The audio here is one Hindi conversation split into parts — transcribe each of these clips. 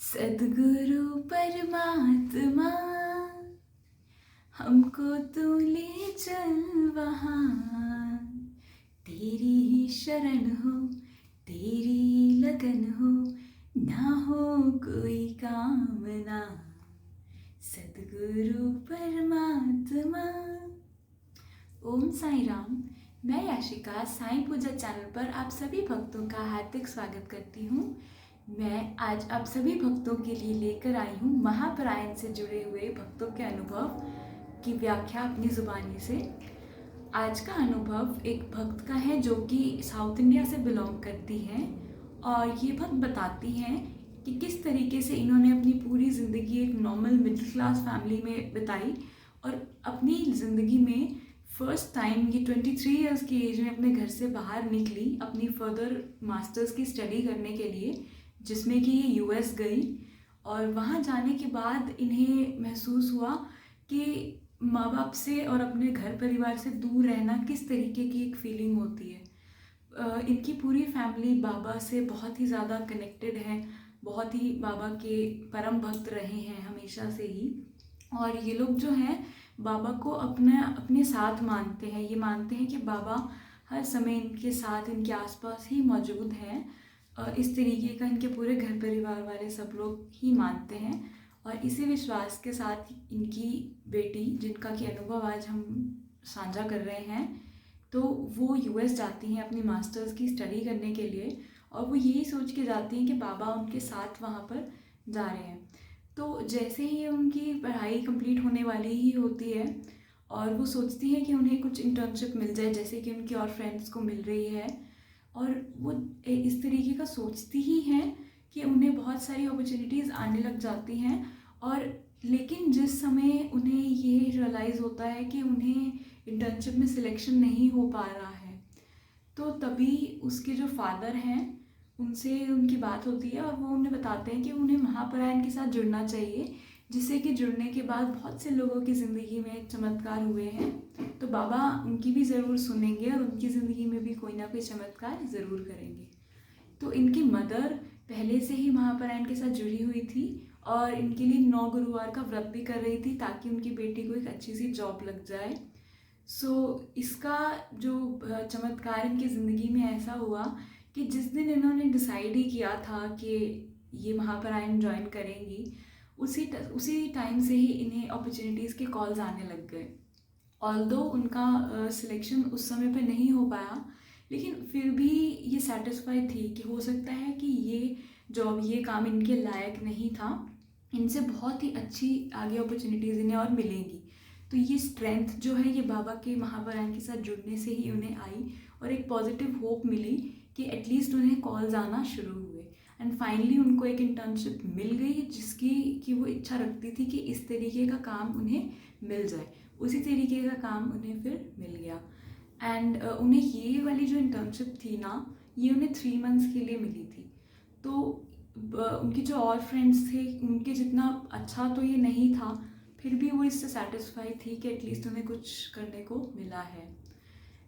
सद्गुरु परमात्मा हमको तू ले चल वहाँ, तेरी ही शरण हो, तेरी लगन हो, ना हो कोई कामना। सद्गुरु परमात्मा। ओम साई राम। मैं याशिका साईं पूजा चैनल पर आप सभी भक्तों का हार्दिक स्वागत करती हूँ। मैं आज आप सभी भक्तों के लिए लेकर आई हूँ महापरायण से जुड़े हुए भक्तों के अनुभव की व्याख्या अपनी ज़ुबानी से। आज का अनुभव एक भक्त का है जो कि साउथ इंडिया से बिलोंग करती हैं, और ये भक्त बताती हैं कि किस तरीके से इन्होंने अपनी पूरी ज़िंदगी एक नॉर्मल मिडिल क्लास फैमिली में बिताई और अपनी ज़िंदगी में फर्स्ट टाइम ये 23 इयर्स की एज में अपने घर से बाहर निकली अपनी फर्दर मास्टर्स की स्टडी करने के लिए, जिसमें कि ये यूएस गई। और वहाँ जाने के बाद इन्हें महसूस हुआ कि माँ बाप से और अपने घर परिवार से दूर रहना किस तरीके की एक फीलिंग होती है। इनकी पूरी फैमिली बाबा से बहुत ही ज़्यादा कनेक्टेड है, बहुत ही बाबा के परम भक्त रहे हैं हमेशा से ही। और ये लोग जो हैं बाबा को अपने साथ मानते हैं। ये मानते हैं कि बाबा हर समय इनके साथ, इनके आसपास ही मौजूद हैं। इस तरीके का इनके पूरे घर परिवार वाले सब लोग ही मानते हैं। और इसी विश्वास के साथ इनकी बेटी, जिनका कि अनुभव आज हम साझा कर रहे हैं, तो वो यूएस जाती हैं अपनी मास्टर्स की स्टडी करने के लिए। और वो यही सोच के जाती हैं कि बाबा उनके साथ वहाँ पर जा रहे हैं। तो जैसे ही उनकी पढ़ाई कंप्लीट होने वाली ही होती है और वो सोचती हैं कि उन्हें कुछ इंटर्नशिप मिल जाए, जैसे कि उनकी और फ्रेंड्स को मिल रही है, और वो इस तरीके का सोचती ही हैं कि उन्हें बहुत सारी अपॉर्चुनिटीज़ आने लग जाती हैं। और लेकिन जिस समय उन्हें ये रियलाइज़ होता है कि उन्हें इंटर्नशिप में सिलेक्शन नहीं हो पा रहा है, तो तभी उसके जो फादर हैं उनसे उनकी बात होती है और वो उन्हें बताते हैं कि उन्हें महापरायण के साथ जुड़ना चाहिए, जिससे कि जुड़ने के बाद बहुत से लोगों की ज़िंदगी में चमत्कार हुए हैं। तो बाबा उनकी भी ज़रूर सुनेंगे और उनकी ज़िंदगी में भी कोई ना कोई चमत्कार ज़रूर करेंगे। तो इनकी मदर पहले से ही महापरायण के साथ जुड़ी हुई थी और इनके लिए 9 गुरुवार का व्रत भी कर रही थी ताकि उनकी बेटी को एक अच्छी सी जॉब लग जाए। इसका जो चमत्कार इनकी ज़िंदगी में ऐसा हुआ कि जिस दिन इन्होंने डिसाइड ही किया था कि ये महापरायण ज्वाइन करेंगी, उसी टाइम से ही इन्हें अपॉर्चुनिटीज़ के कॉल्स आने लग गए। ऑल्दो उनका सिलेक्शन उस समय पे नहीं हो पाया, लेकिन फिर भी ये सेटिस्फाइड थी कि हो सकता है कि ये जॉब, ये काम इनके लायक नहीं था, इनसे बहुत ही अच्छी आगे अपॉर्चुनिटीज़ इन्हें और मिलेंगी। तो ये स्ट्रेंथ जो है ये बाबा के महापरायण के साथ जुड़ने से ही उन्हें आई और एक पॉजिटिव होप मिली कि एटलीस्ट उन्हें कॉल्स आना शुरू हुए। एंड फाइनली उनको एक इंटर्नशिप मिल गई जिसकी कि वो इच्छा रखती थी कि इस तरीके का काम उन्हें मिल जाए। उसी तरीके का काम उन्हें फिर मिल गया। एंड उन्हें ये वाली जो इंटर्नशिप थी ना, ये उन्हें 3 मंथ्स के लिए मिली थी। तो उनकी जो और फ्रेंड्स थे उनके जितना अच्छा तो ये नहीं था, फिर भी वो इससे सेटिस्फाई थी कि एटलीस्ट उन्हें कुछ करने को मिला है।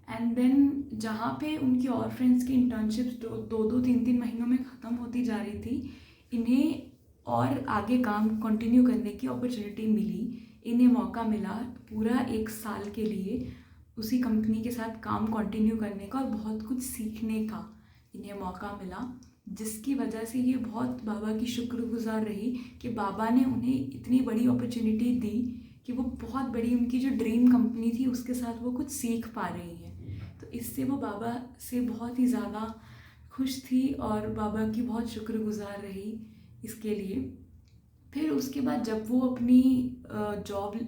एंड देन जहाँ पे उनकी और फ्रेंड्स की इंटर्नशिप्स 2-3 महीनों में ख़त्म होती जा रही थी, इन्हें और आगे काम कंटिन्यू करने की अपॉर्चुनिटी मिली। इन्हें मौका मिला पूरा 1 साल के लिए उसी कंपनी के साथ काम कंटिन्यू करने का और बहुत कुछ सीखने का इन्हें मौका मिला, जिसकी वजह से ये बहुत बाबा की शुक्रगुजार रही कि बाबा ने उन्हें इतनी बड़ी अपॉर्चुनिटी दी कि वो बहुत बड़ी उनकी जो ड्रीम कंपनी थी उसके साथ वो कुछ सीख पा रही हैं। तो इससे वो बाबा से बहुत ही ज़्यादा खुश थी और बाबा की बहुत शुक्रगुजार रही इसके लिए। फिर उसके बाद जब वो अपनी जॉब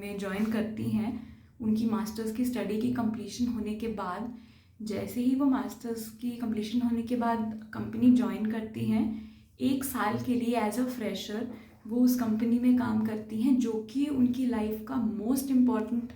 में ज्वाइन करती हैं, उनकी मास्टर्स की स्टडी की कंप्लीशन होने के बाद, जैसे ही वो मास्टर्स की कंप्लीशन होने के बाद कंपनी ज्वाइन करती हैं, 1 साल के लिए एज अ फ्रेशर वो उस कंपनी में काम करती हैं, जो कि उनकी लाइफ का most important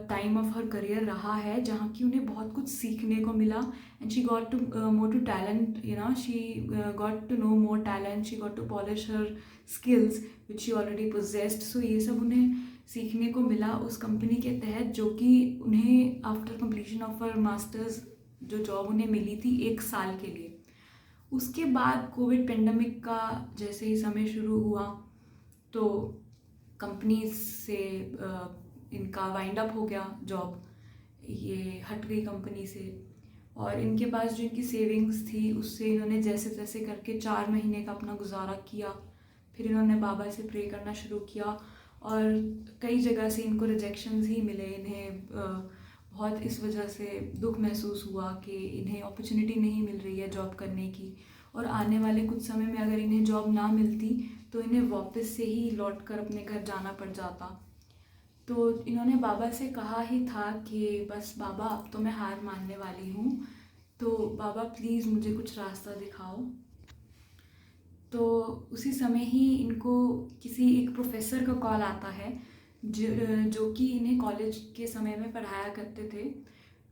time of her career रहा है, जहाँ की उन्हें बहुत कुछ सीखने को मिला। And she got to more to talent, she got to no more talent, she got to polish her skills which she already possessed. So ये सब उन्हें सीखने को मिला उस कंपनी के तहत, जो कि उन्हें after completion of her masters जो जॉब उन्हें मिली थी 1 साल के लिए। उसके बाद कोविड पेंडेमिक का जैसे ही समय शुरू हुआ तो कंपनीज से इनका वाइंड अप हो गया, जॉब ये हट गई कंपनी से, और इनके पास जो इनकी सेविंग्स थी उससे इन्होंने जैसे तैसे करके 4 महीने का अपना गुजारा किया। फिर इन्होंने बाबा से प्रे करना शुरू किया और कई जगह से इनको रिजेक्शंस ही मिले। इन्हें बहुत इस वजह से दुख महसूस हुआ कि इन्हें अपॉर्चुनिटी नहीं मिल रही है जॉब करने की, और आने वाले कुछ समय में अगर इन्हें जॉब ना मिलती तो इन्हें वापस से ही लौट कर अपने घर जाना पड़ जाता। तो इन्होंने बाबा से कहा ही था कि बस बाबा अब तो मैं हार मानने वाली हूँ, तो बाबा प्लीज़ मुझे कुछ रास्ता दिखाओ। तो उसी समय ही इनको किसी एक प्रोफेसर का कॉल आता है जो कि इन्हें कॉलेज के समय में पढ़ाया करते थे।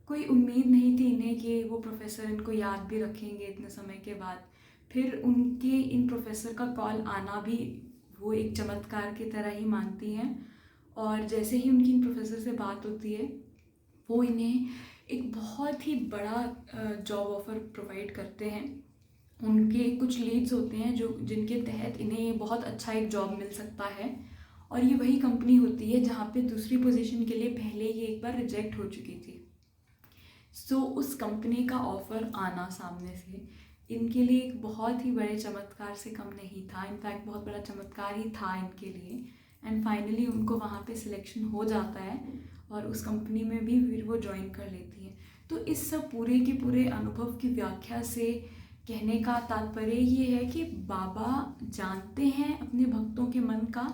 कोई उम्मीद नहीं थी इन्हें कि वो प्रोफेसर इनको याद भी रखेंगे इतने समय के बाद। फिर उनके इन प्रोफेसर का कॉल आना भी वो एक चमत्कार की तरह ही मानती हैं, और जैसे ही उनकी इन प्रोफेसर से बात होती है वो इन्हें एक बहुत ही बड़ा जॉब ऑफ़र प्रोवाइड करते हैं। उनके कुछ लीड्स होते हैं जो जिनके तहत इन्हें बहुत अच्छा एक जॉब मिल सकता है, और ये वही कंपनी होती है जहाँ पे दूसरी पोजीशन के लिए पहले ये एक बार रिजेक्ट हो चुकी थी। सो उस कंपनी का ऑफ़र आना सामने से इनके लिए एक बहुत ही बड़े चमत्कार से कम नहीं था, इनफैक्ट बहुत बड़ा चमत्कार ही था इनके लिए। एंड फाइनली उनको वहाँ पे सिलेक्शन हो जाता है और उस कंपनी में भी फिर वो ज्वाइन कर लेती हैं। तो इस सब पूरे के पूरे अनुभव की व्याख्या से कहने का तात्पर्य ये है कि बाबा जानते हैं अपने भक्तों के मन का,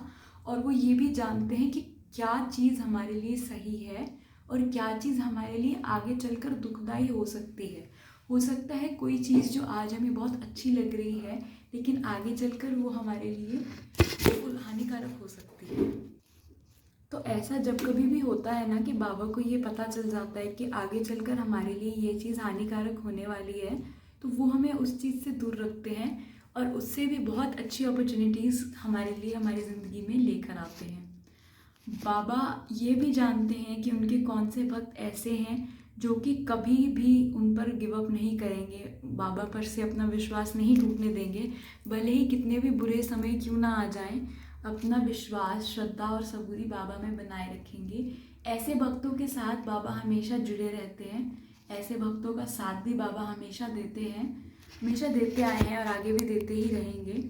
और वो ये भी जानते हैं कि क्या चीज़ हमारे लिए सही है और क्या चीज़ हमारे लिए आगे चलकर दुखदाई हो सकती है। हो सकता है कोई चीज़ जो आज हमें बहुत अच्छी लग रही है लेकिन आगे चलकर वो हमारे लिए बिल्कुल हानिकारक हो सकती है। तो ऐसा जब कभी भी होता है ना कि बाबा को ये पता चल जाता है कि आगे चलकर हमारे लिए ये चीज़ हानिकारक होने वाली है, तो वो हमें उस चीज़ से दूर रखते हैं और उससे भी बहुत अच्छी अपॉर्चुनिटीज़ हमारे लिए हमारी ज़िंदगी में लेकर आते हैं। बाबा ये भी जानते हैं कि उनके कौन से भक्त ऐसे हैं जो कि कभी भी उन पर गिव अप नहीं करेंगे, बाबा पर से अपना विश्वास नहीं टूटने देंगे, भले ही कितने भी बुरे समय क्यों ना आ जाएं, अपना विश्वास, श्रद्धा और सबूरी बाबा में बनाए रखेंगे। ऐसे भक्तों के साथ बाबा हमेशा जुड़े रहते हैं, ऐसे भक्तों का साथ भी बाबा हमेशा देते हैं, हमेशा देते आए हैं और आगे भी देते ही रहेंगे।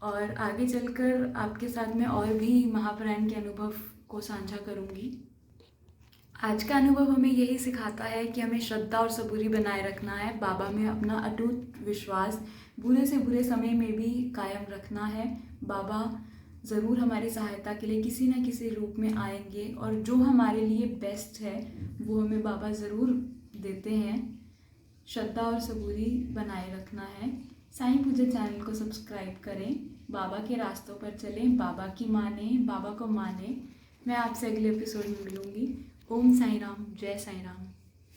और आगे चलकर आपके साथ में और भी महाप्राण के अनुभव को साझा करूँगी। आज का अनुभव हमें यही सिखाता है कि हमें श्रद्धा और सबूरी बनाए रखना है, बाबा में अपना अटूट विश्वास बुरे से बुरे समय में भी कायम रखना है। बाबा ज़रूर हमारी सहायता के लिए किसी न किसी रूप में आएंगे और जो हमारे लिए बेस्ट है वो हमें बाबा ज़रूर देते हैं। श्रद्धा और सबूरी बनाए रखना है। साईं पूजा चैनल को सब्सक्राइब करें, बाबा के रास्तों पर चलें, बाबा की माने, बाबा को माने। मैं आपसे अगले एपिसोड में मिलूँगी। ओम साईं राम, जय साईं राम।